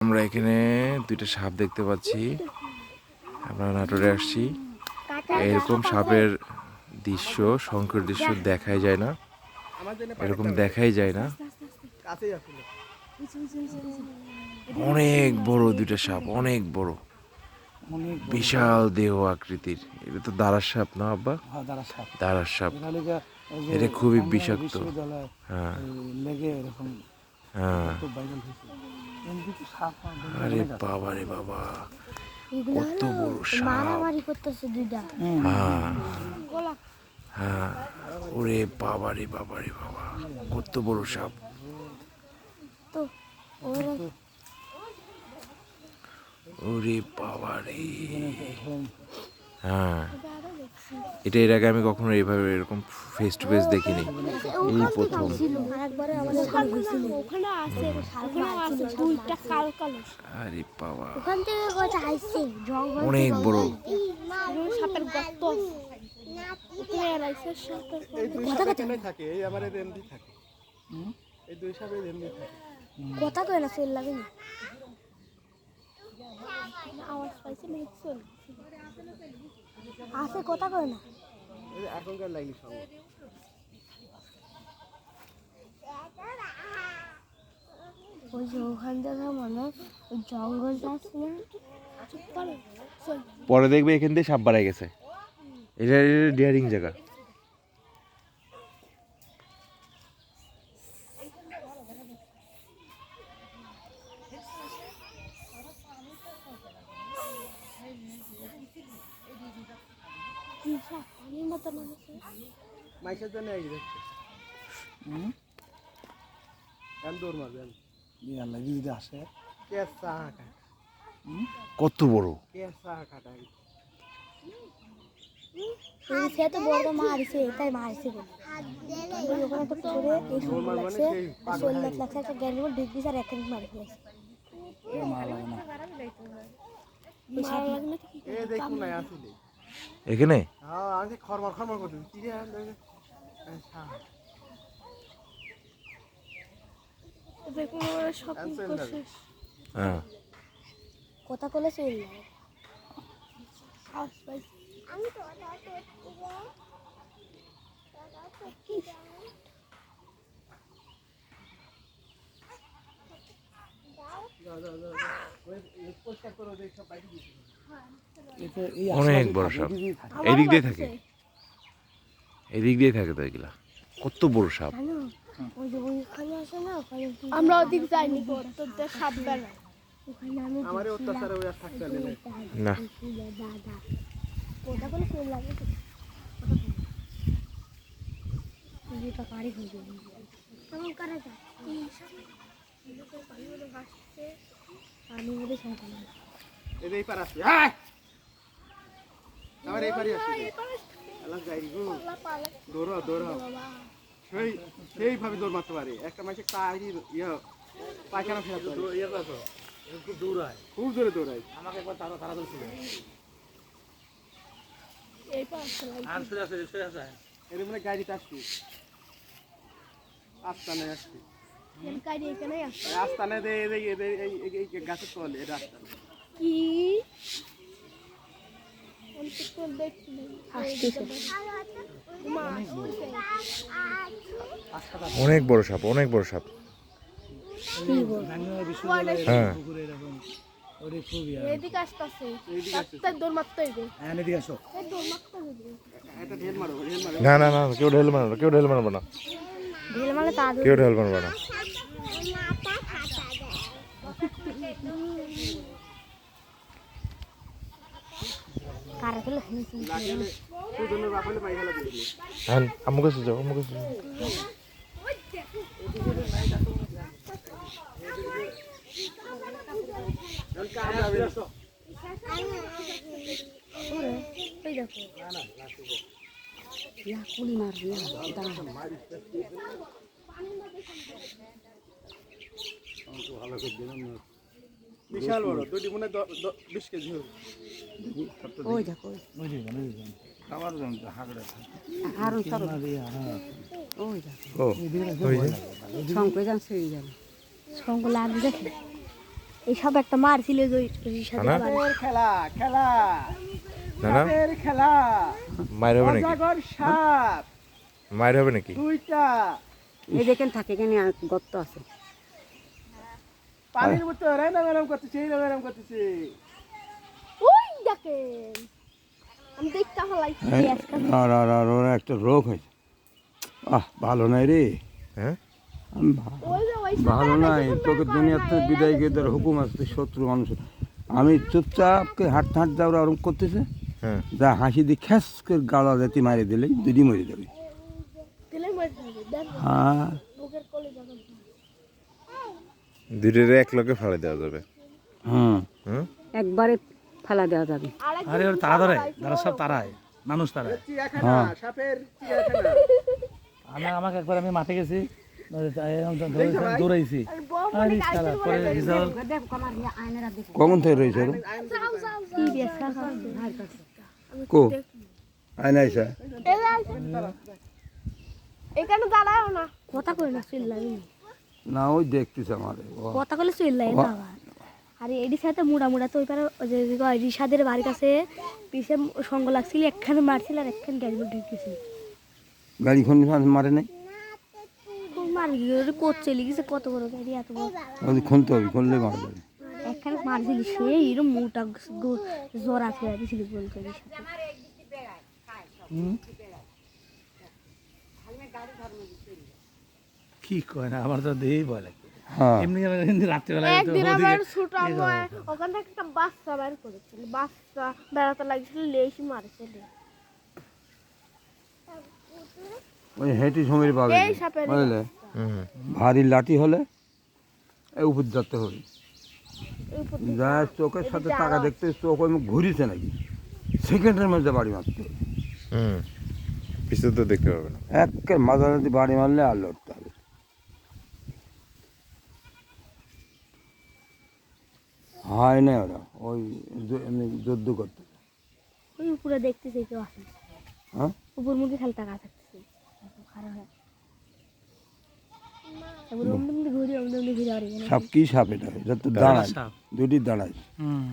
আমরা এখানে দুইটা সাপ দেখতে পাচ্ছি। আমরা নাটোরে আসছি, এরকম সাপের দৃশ্য, শঙ্কর দৃশ্য দেখাই যায় না, এরকম দেখাই যায় না। অনেক বড় দুইটা সাপ, অনেক বড়, বিশাল দেহ আকৃতির। এটা তো দাঁড়ার সাপ না আব্বা? দাঁড়ার সাপ। এটা খুবই বিষাক্ত। হ্যাঁ হ্যাঁ। আরে বাবা রে বাবা, কত বড় সাপ! হ্যাঁ হ্যাঁ, ওরে বাবা রে বাবা রে বাবা, কত বড় সাপ! ওরে বাবা রে। হ্যাঁ, এটা এর আগে আমি কখনো এইভাবে এরকম ফেস টু ফেস দেখিনি, এই প্রথম। আরে বাবা, অনেক বড়। কথা কয় না, চল লাগে না আওয়াজ পাইছে না, চল আছে কথা কয় না এখনকার লাইন সব। ওই যে ওখান থেকে মানে জঙ্গল যাচ্ছে না, পরে দেখবে এখান থেকে সাপ বাড়াই গেছে। এটা ডিয়ারিং জায়গা। মাইসের জন্য এই দেখছে দৌড় মারবেন যদি আসে কত বড়! সে তো বড় মারছে, তাই মারছে বলে ওখানে তো পড়ে এই সুন্দর লাগছে, শরীর লাগছে, একটা গ্যারের মধ্যে ঢুক দিয়েছে আর এক মারি ফেলেছে। এখানে খরমার খরমার করতে কথা বলে চল অনেক বড় সাপ। এদিক দিয়ে থাকে, এদিক দিয়ে থাকে তো এগুলা। কত বড় সাপ! আমরা ওদিক যাইনি, সাপ বেড়ায় না। কথা বলে চল লাগে গাড়ি হয়ে যাবে কেমন করা যায় পানি মধ্যে সাঁতার এই পার আছে আমার এই পারি আছে আলাদা যাই গো দৌড় দৌড় সেইভাবে দৌড় মারতে পারে একটা মাসে পায়খানা ফেরাতে খুব দৌড়ায়, খুব জোরে দৌড়ায়। আমাকে একবার তারা তারা দৌড়ছিল এর মানে গাড়িতে আসছি আস্তানে আসছি আস্তানে গাছের তলে এটা আস্তানে কি অনেক বড় সাপ, অনেক বড় সাপ। হ্যাঁ না না না, কেউ ঢেল মারবে, কেউ ঢেল মারবে না, কেউ ঢেল মারবে না। হ্যাঁ, আম্মু কাছে যাও, আম্মু কাছে যাও। বিশাল বড়, দুটি মনে 20 কেজি হবে। ওই দেখো আমার হাগড়া ওই দেখো ও, ওই যে শঙ্কর যান সেই যান শঙ্কর লাগবে দেখে এই সাপ একটা মারছিল ওই সাথে না? সাপের খেলা খেলা না না সাপের খেলা মায়ের হবে নাকি অজগর সাপ মায়ের হবে নাকি দুইটা এই দেখেন থাকে এখানে গর্ত আছে। পানির মতো এরম করতেছে এরম করতেছে। ওই দেখেন আমি দেখতে হলাইছি আজকাল আর আর আর ওর একটা রোগ হয়েছে ভালো নাই রে হ্যাঁ ওই যে ওই ভালো নাই তোকে দুনিয়ার থেকে বিদায় গিয়ে তোর হুকুম আসতে শত্রু মানুষ আমি চুপচাপকে হাঁটতে হাঁটতে ওরা ওরম করতেছে হ্যাঁ যা হাসি দিয়ে খ্যাস করে গালা জাতি মারি দিলে দুটি মরে যাবে তেলে মরে যাবে দেখ হ্যাঁ বুকের কোলে যাবে দুইটারে এক লগে ফাড়ে দেওয়া যাবে হুম হুম একবারে ফেলা দেওয়া যাবে। আরে ওর তারা ধরে যারা সব তারায় মানুষ তারায় চিড়িয়াখানা সাপের চিড়িয়াখানা আমাকে একবার আমি মাঠে গেছি দৌড়াইছি আরে শালা পরে রিজাল্ট কখন থেকে রয়েছে ওরা? কি বেসা খাচ্ছে কো আয়না আইসা এখানে দাঁড়াও না কথা কই না চিল্লাই না ওই দেখতেছে আমারে কথা কইলে চিল্লাই না আবার আরে এডি সাথে মুড়া মুড়া তো ওই পারে যে রিশাদের বাড়ির কাছে পিছে সঙ্গ লাগছিল একখানে মারছিল আর একখানে গাড়ি ঢুকেছিল গাড়ি খন মারে নাই মার গিয়ে কোচ চলে গেছে কত বড় গাড়ি এত বড় ওদের খুনতে হবে খুনলে মারা যাবে একখানে মারছিল সে এরম মোটা জ্বর আছে দিছিল গোল করে সাথে কি কয় না আমার তো দেই ভয় লাগে হ্যাঁ এমনি রাত্রিবেলা একদিন আমার ছোট আম্মু ওখান থেকে একটা বাচ্চা বের করেছিল বাচ্চা বেড়াতে লাগছিল লেশি মারছিল ওই হেঁটি সময় পাবে এই সাপের বুঝলে হুম ভারী লাঠি হলে এই উপর যেতে হবে এই উপর যা চোখের সাথে টাকা দেখতে চোখ ওই মুখ ঘুরিছে নাকি সেকেন্ডের মধ্যে বাড়ি মারতে হবে হুম পিছনে তো দেখতে পাবে না একে মাঝামাঝি বাড়ি মারলে আর লড়তে হবে হয় না ওরা ওই এমনি যুদ্ধ করতে ওই উপরে দেখতেছে কেউ আসে হ্যাঁ উপর মুখে খালি টাকা থাকতেছে খারাপ হয় তারপরে অমনি ঘুরে ঘুরে আর সাপ কি সাপ এটা এটা তো দাঁড়ায় দুটি দাঁড়ায় হুম